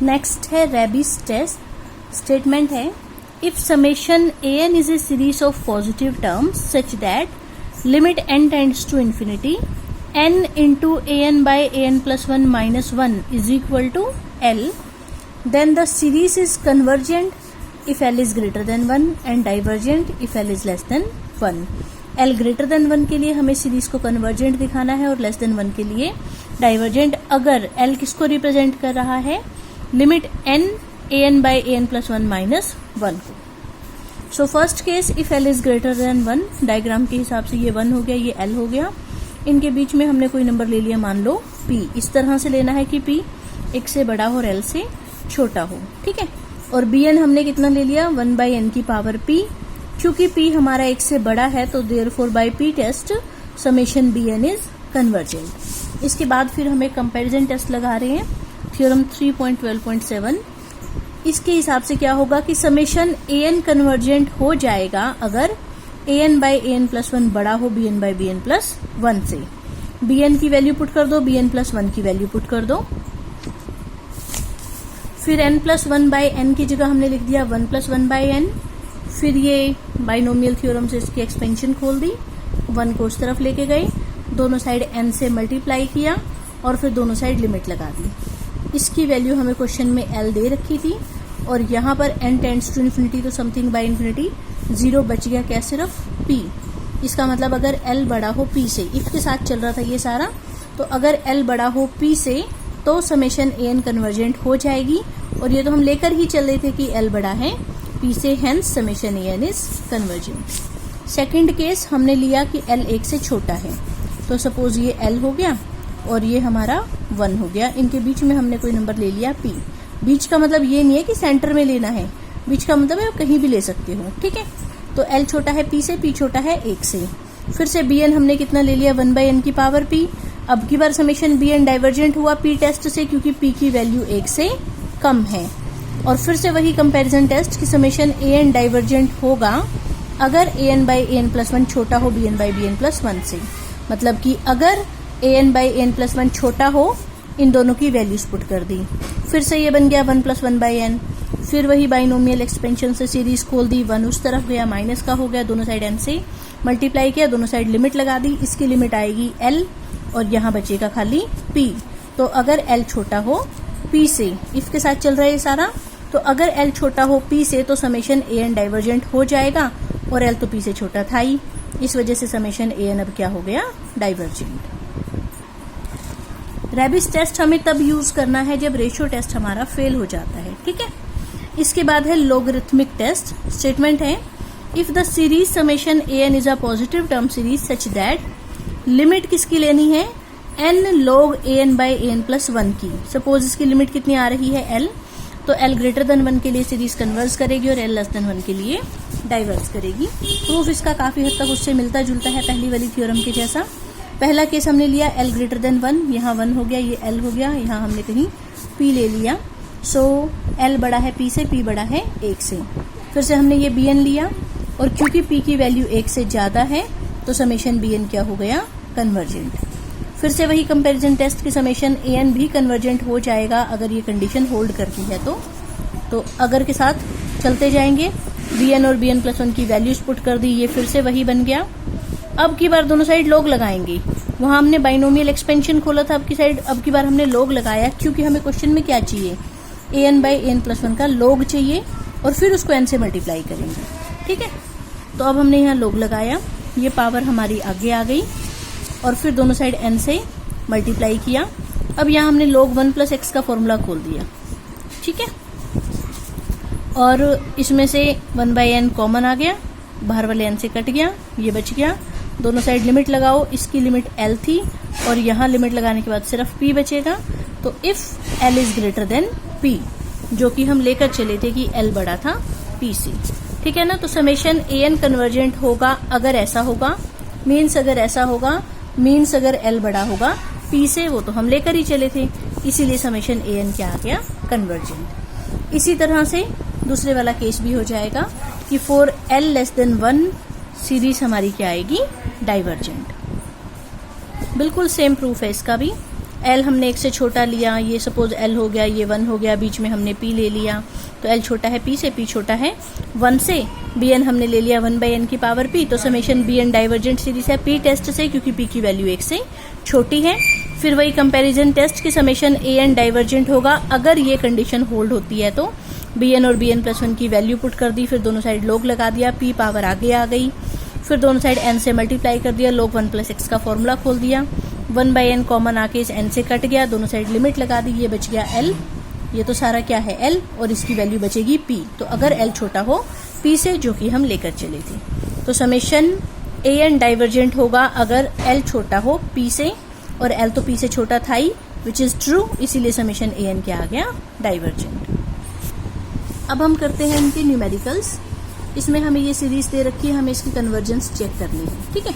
Next है Raabe's test. Statement है if summation a n is a series of positive terms such that limit n tends to infinity n into a n by a n plus one minus one is equal to L, then the series is convergent if L is greater than one and divergent if L is less than one. L greater than one के लिए हमें series को convergent दिखाना है और less than one के लिए divergent, अगर एल किसको रिप्रेजेंट कर रहा है, limit n a n by a n plus one minus one को। So first case if L is greater than one, diagram के हिसाब से ये वन हो गया, ये एल हो गया, इनके बीच में हमने कोई नंबर ले लिया, मान लो पी। इस तरह से लेना है कि पी एक से बड़ा हो और एल से छोटा हो, ठीक है। और बी एन हमने कितना ले लिया, वन बाई एन की पावर पी। चूंकि पी हमारा एक से बड़ा है तो therefore by p test summation b n is convergent. इसके बाद फिर हमें कंपैरिजन टेस्ट लगा रहे हैं, थ्योरम 3.12.7। इसके हिसाब से क्या होगा कि समेशन ए एन कन्वर्जेंट हो जाएगा अगर a n by a n plus one बड़ा हो b n by b n plus one से। बी एन की वैल्यू पुट कर दो, बी एन प्लस वन की वैल्यू पुट कर दो, फिर n plus one by n की जगह हमने लिख दिया one plus one by n. फिर ये बाइनोमियल थ्योरम से इसकी एक्सपेंशन खोल दी, वन को उस तरफ लेके गए, दोनों साइड एन से मल्टीप्लाई किया और फिर दोनों साइड लिमिट लगा दी। इसकी वैल्यू हमें क्वेश्चन में एल दे रखी थी और यहाँ पर एन टेंड्स टू इन्फिनिटी तो समथिंग बाई इन्फिनिटी, जीरो बच गया क्या, सिर्फ पी। इसका मतलब अगर एल बड़ा हो पी से, इफ के साथ चल रहा था ये सारा, तो अगर एल बड़ा हो पी से तो समेशन ए एन कन्वर्जेंट हो जाएगी। और ये तो हम लेकर ही चल रहे थे कि एल बड़ा है पी से, hence summation a n is convergent. Second case हमने लिया कि एल एक से छोटा है, तो सपोज ये एल हो गया और ये हमारा वन हो गया, इनके बीच में हमने कोई नंबर ले लिया पी। बीच का मतलब ये नहीं है कि सेंटर में लेना है, बीच का मतलब है आप कहीं भी ले सकते हो, ठीक है। तो एल छोटा है पी से, पी छोटा है एक से। फिर से बी एन हमने कितना ले लिया, वन बाई एन की पावर पी। अब की बार समेशन बी एन डाइवर्जेंट हुआ पी टेस्ट से क्योंकि पी की वैल्यू एक से कम है। और फिर से वही कंपैरिजन टेस्ट कि समेशन ए एन डाइवर्जेंट होगा अगर a n by a n plus one छोटा हो b n by b n plus one से। मतलब कि अगर a n by a n plus one छोटा हो, इन दोनों की वैल्यूज पुट कर दी, फिर से ये बन गया one plus one by n. फिर वही बाइनोमियल एक्सपेंशन से सीरीज खोल दी, वन उस तरफ गया, माइनस का हो गया, दोनों साइड एन से मल्टीप्लाई किया, दोनों साइड लिमिट लगा दी। इसकी लिमिट आएगी एल और यहाँ बचेगा खाली पी। तो अगर एल छोटा हो पी से, इफ के साथ चल रहा है ये सारा, तो अगर एल छोटा हो पी से तो समेशन ए एन डाइवर्जेंट हो जाएगा और एल तो पी से छोटा था ही, इस वजह से समेशन ए एन अब क्या हो गया, डाइवर्जेंट। रेबिस टेस्ट हमें तब यूज करना है जब रेशियो टेस्ट हमारा फेल हो जाता है, ठीक है। इसके बाद है लोगरिथमिक टेस्ट। स्टेटमेंट है if the series summation a n is a positive term series such that limit किसकी लेनी है, n log a n by a n plus one की। सपोज इसकी लिमिट कितनी आ रही है, एल, तो एल ग्रेटर देन वन के लिए सीरीज कन्वर्स करेगी और एल लेस देन वन के लिए डाइवर्स करेगी। प्रूफ इसका काफी हद तक उससे मिलता जुलता है पहली वाली थ्योरम के जैसा। पहला केस हमने लिया एल ग्रेटर देन वन, यहाँ वन हो गया, ये एल हो गया, यहाँ हमने कहीं पी ले लिया। सो एल बड़ा है पी से, पी बड़ा है एक से। फिर से हमने ये बी एन लिया और क्योंकि पी की वैल्यू एक से ज्यादा है तो समेशन बी एन क्या हो गया, कन्वर्जेंट। फिर से वही कंपैरिजन टेस्ट की समेशन ए एन भी कन्वर्जेंट हो जाएगा अगर ये कंडीशन होल्ड करती है तो अगर के साथ चलते जाएंगे, बी एन और बी एन प्लस वन की वैल्यूज पुट कर दी, ये फिर से वही बन गया। अब की बार दोनों साइड लोग लगाएंगे, वहां हमने बाइनोमियल एक्सपेंशन खोला था, अब की बार हमने लोग लगाया क्योंकि हमें क्वेश्चन में क्या चाहिए, a n by a n plus one का लोग चाहिए और फिर उसको एन से मल्टीप्लाई करेंगे, ठीक है। तो अब हमने यहाँ लोग लगाया, ये पावर हमारी आगे आ गई और फिर दोनों साइड एन से मल्टीप्लाई किया। अब यहाँ हमने log 1 प्लस एक्स का फॉर्मूला खोल दिया, ठीक है। और इसमें से 1 बाई एन कॉमन आ गया, बाहर वाले एन से कट गया, ये बच गया। दोनों साइड लिमिट लगाओ, इसकी लिमिट एल थी और यहाँ लिमिट लगाने के बाद सिर्फ पी बचेगा। तो if L is greater then P, जो कि हम लेकर चले थे कि एल बड़ा था पी से, ठीक है ना। तो समेशन ए एन कन्वर्जेंट होगा अगर ऐसा होगा, मीन्स अगर ऐसा होगा मीन्स अगर एल बड़ा होगा पी से, वो तो हम लेकर ही चले थे, इसीलिए समेशन ए एन क्या आ गया, कन्वर्जेंट। इसी तरह से दूसरे वाला केस भी हो जाएगा कि for L less than one series हमारी क्या आएगी, डाइवर्जेंट। बिल्कुल सेम प्रूफ है इसका भी। एल हमने एक से छोटा लिया, ये सपोज एल हो गया, ये 1 हो गया, बीच में हमने पी ले लिया, तो एल छोटा है पी से, पी छोटा है 1 से, बी एन हमने ले लिया 1/n की पावर पी, तो summation b n divergent series है पी टेस्ट से, क्योंकि पी की वैल्यू 1 से छोटी है। फिर वही कंपैरिजन टेस्ट की समेशन ए एन डाइवर्जेंट होगा, अगर ये कंडीशन होल्ड होती है तो बी एन और बी एन प्लस 1 की वैल्यू पुट कर दी, फिर दोनों साइड log लगा दिया, पी पावर आगे आ गई, फिर दोनों साइड n से मल्टीप्लाई कर दिया, log 1 + x का फॉर्मूला खोल दिया, 1/n कॉमन आके इस n से कट गया, दोनों साइड लिमिट लगा दी, ये बच गया l, ये तो सारा क्या है l, और इसकी वैल्यू बचेगी p। तो अगर l छोटा हो p से, जो कि हम लेकर चले थे, तो समेशन ए एन डाइवर्जेंट होगा अगर l छोटा हो p से, और l तो p से छोटा था ही, विच इज ट्रू, इसीलिए समेशन ए एन क्या आ गया, डाइवर्जेंट। अब हम करते हैं इनके न्यूमेरिकल्स। इसमें हमें ये सीरीज दे रखी है, हमें इसकी कन्वर्जेंस चेक करनी है, ठीक है।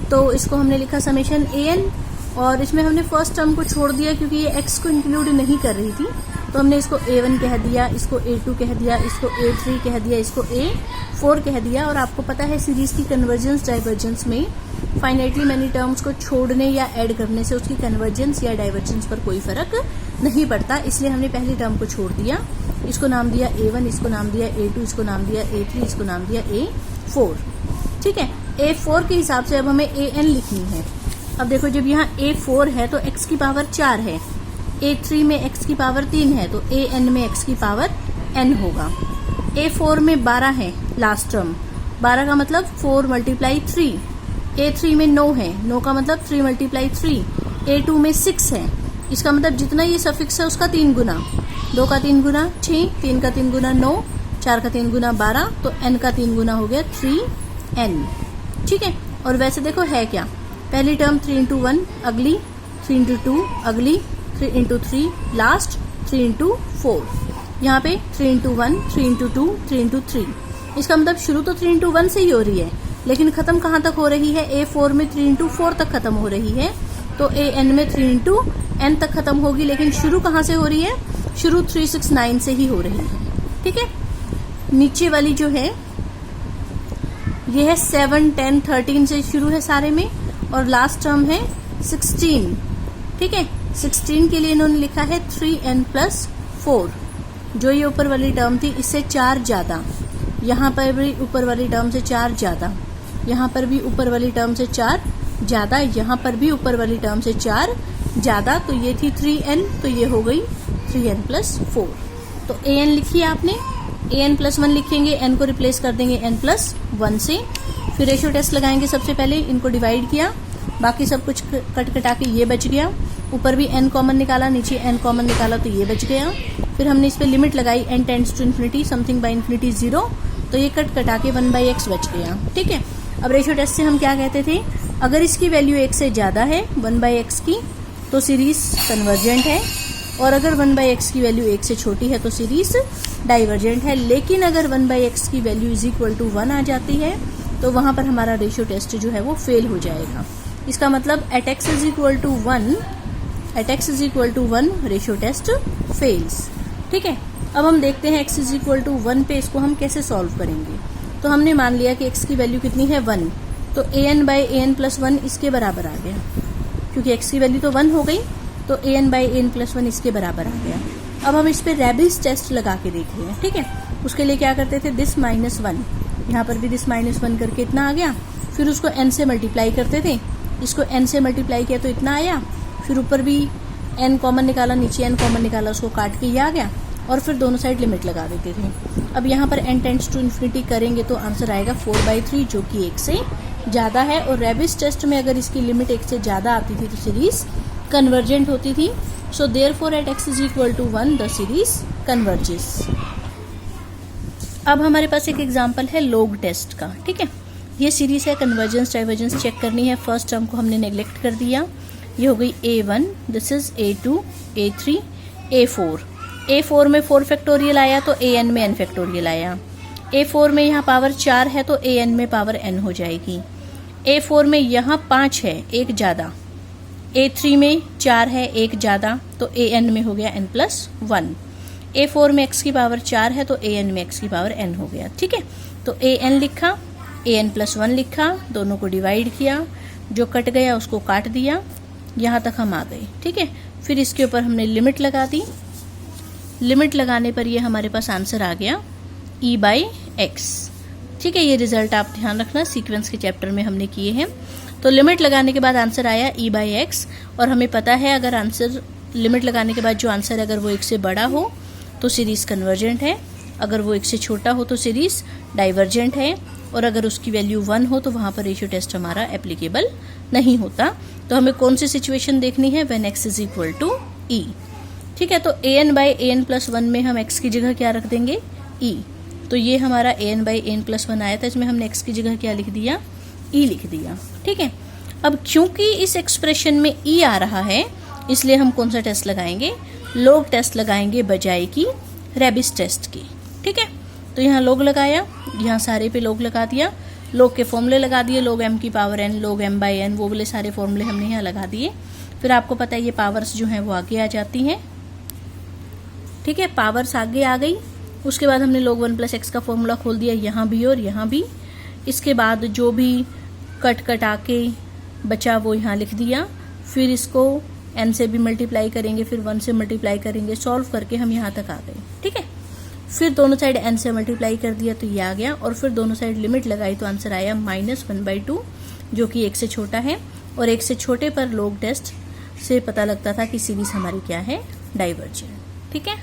तो इसको हमने लिखा समेशन ए एन, और इसमें हमने फर्स्ट टर्म को छोड़ दिया क्योंकि ये x को इंक्लूड नहीं कर रही थी, तो हमने इसको a1 कह दिया, इसको a2 कह दिया, इसको a3 कह दिया, इसको a4 कह दिया। और आपको पता है सीरीज की कन्वर्जेंस डाइवर्जेंस में फाइनाइटली मैनी टर्म्स को छोड़ने या ऐड करने से उसकी कन्वर्जेंस या डाइवर्जेंस पर कोई फर्क नहीं पड़ता, इसलिए हमने पहली टर्म को छोड़ दिया, इसको नाम दिया a1, इसको नाम दिया a2, इसको नाम दिया a3, इसको नाम दिया a4, ठीक है। a4 के हिसाब से अब हमें an लिखनी है। अब देखो, जब यहाँ a4 है तो x की पावर 4 है, a3 में x की पावर 3 है, तो an में x की पावर n होगा। a4 में 12 है लास्ट टर्म, 12 का मतलब 4 × 3, a3 में 9 है, 9 का मतलब 3 × 3, a2 में 6 है, इसका मतलब जितना ये सफिक्स है उसका 3 गुना, 2 का 3 गुना 6, 3 का 3 गुना 9, 4 का 3 गुना 12, तो n का 3 गुना हो गया 3n, ठीक है। और वैसे देखो है क्या, पहली टर्म 3 × 1 अगली, 3 × 2 अगली, 3 × 3 लास्ट, 3 × 4, यहाँ पे 3 × 1, 3 × 2, 3 × 3, इसका मतलब शुरू तो 3 × 1 से ही हो रही है, लेकिन खत्म कहाँ तक हो रही है, a4 में 3 × 4 तक खत्म हो रही है, तो an में 3 × n तक खत्म होगी, लेकिन शुरू कहाँ से हो रही है, शुरू 3, 6, 9 से ही हो रही है, ठीक है। नीचे वाली जो है ये है 7, 10, 13 से शुरू है सारे में, और लास्ट टर्म है 16, ठीक है। 16 के लिए इन्होंने लिखा है 3n + 4, जो ये ऊपर वाली टर्म थी इससे 4 ज्यादा, यहाँ पर भी ऊपर वाली टर्म से 4 ज्यादा, यहाँ पर भी ऊपर वाली टर्म से 4 ज्यादा, यहाँ पर भी ऊपर वाली टर्म से 4 ज्यादा, तो ये थी 3n, तो ये हो गई 3n + 4। तो an लिखिए आपने, an + 1 लिखेंगे, n को रिप्लेस कर देंगे n + 1 से, फिर रेशियो टेस्ट लगाएंगे, सबसे पहले इनको डिवाइड किया, बाकी सब कुछ कट कटा के ये बच गया, ऊपर भी n कॉमन निकाला, नीचे n कॉमन निकाला, तो ये बच गया, फिर हमने इस पे लिमिट लगाई n tends to infinity, something by infinity 0, तो ये कट कटा के 1/x बच गया, ठीक है। अब रेशियो टेस्ट से हम क्या कहते थे, अगर इसकी वैल्यू 1 से ज्यादा है 1/x की, तो सीरीज कन्वर्जेंट है, और अगर 1/x की वैल्यू 1 से छोटी है तो सीरीज डाइवर्जेंट है। लेकिन अगर 1/x की वैल्यू = 1 आ जाती है तो वहां पर हमारा रेशियो टेस्ट जो है वो फेल हो जाएगा। इसका मतलब at x = 1 ratio test fails, ठीक है। अब हम देखते हैं x = 1 पे इसको हम कैसे सॉल्व करेंगे। तो हमने मान लिया कि x की वैल्यू कितनी है 1, तो an/an + 1 इसके बराबर आ गया, क्योंकि x की वैल्यू तो 1 हो गई, तो an/an + 1 इसके बराबर आ गया। अब हम इस पे रेबिस टेस्ट लगा के देख रहे हैं, ठीक है। उसके लिए क्या करते थे, दिस -1, यहाँ पर भी दिस -1 करके इतना आ गया, फिर उसको n से मल्टीप्लाई करते थे, इसको n से मल्टीप्लाई किया तो इतना आया, फिर ऊपर भी n कॉमन निकाला, नीचे n कॉमन निकाला, उसको काट के ये आ गया, और फिर दोनों साइड लिमिट लगा देते थे। अब यहाँ पर n टेंड्स टू इन्फिनिटी करेंगे तो आंसर आएगा 4/3, जो कि 1 से ज्यादा है, और रेबिस टेस्ट में अगर इसकी लिमिट 1 से ज्यादा आती थी तो सीरीज कन्वर्जेंट होती थी। So therefore at x = 1 the series converges. अब हमारे पास एक एग्जांपल है log टेस्ट का, ठीक है। ये सीरीज है, कन्वर्जेंस डाइवर्जेंस चेक करनी है। फर्स्ट टर्म को हमने नेग्लेक्ट कर दिया, ये हो गई a1, this is a2, a3, a4। a4 में 4 फैक्टोरियल आया तो an में n फैक्टोरियल आया। a4 में यहाँ पावर 4 है तो an में पावर n हो जाएगी। a4 में यहाँ 5 है, एक ज्यादा। a3 में 4 है, एक ज्यादा, तो an में हो गया n + 1। a4 में x की पावर 4 है तो an में x की पावर n हो गया, ठीक है। तो an लिखा, an + 1 लिखा, दोनों को डिवाइड किया, जो कट गया उसको काट दिया, यहाँ तक हम आ गए, ठीक है। फिर इसके ऊपर हमने लिमिट लगा दी। लिमिट लगाने पर ये हमारे पास आंसर आ गया e/x। ठीक है, ये रिजल्ट आप ध्यान रखना, सीक्वेंस के चैप्टर में हमने किए हैं। तो लिमिट लगाने के बाद आंसर आया e/x, और हमें पता है अगर आंसर लिमिट लगाने के बाद जो आंसर है अगर वो 1 से बड़ा हो तो सीरीज कन्वर्जेंट है, अगर वो 1 से छोटा हो तो सीरीज डाइवर्जेंट है, और अगर उसकी वैल्यू 1 हो तो वहाँ पर रेशियो टेस्ट हमारा एप्लीकेबल नहीं होता। तो हमें कौन सी सिचुएशन देखनी है, when x is equal to e। ठीक है, तो an/an+1 में हम x की जगह क्या रख देंगे, e। तो ये हमारा an/an+1 आया था, इसमें हमने x की जगह क्या लिख दिया, e लिख दिया। ठीक है, अब क्योंकि इस एक्सप्रेशन में e आ रहा है इसलिए हम कौन सा टेस्ट लगाएंगे, लॉग टेस्ट लगाएंगे बजाय की रेबिस टेस्ट की। ठीक है, तो यहाँ लॉग लगाया, यहाँ सारे पे लॉग लगा दिया, लॉग के फॉर्मूले लगा दिए, log m की पावर n, log m/n, वो वाले सारे फॉर्मूले हमने यहाँ लगा दिए। फिर आपको पता है ये पावर्स जो हैं वो आगे आ जाती हैं। ठीक है, पावर्स आगे आ गई। उसके बाद हमने log 1 + x का फॉर्मूला खोल दिया यहाँ भी और यहाँ भी। इसके बाद जो भी कटा के बचा वो यहाँ लिख दिया। फिर इसको n से भी मल्टीप्लाई करेंगे, फिर 1 से मल्टीप्लाई करेंगे, सॉल्व करके हम यहाँ तक आ गए। ठीक है, फिर दोनों साइड n से मल्टीप्लाई कर दिया तो ये आ गया, और फिर दोनों साइड लिमिट लगाई तो आंसर आया -1/2, जो कि 1 से छोटा है, और 1 से छोटे पर लॉग टेस्ट से पता लगता था कि सीरीज हमारी क्या है, डाइवर्जेंट। ठीक है।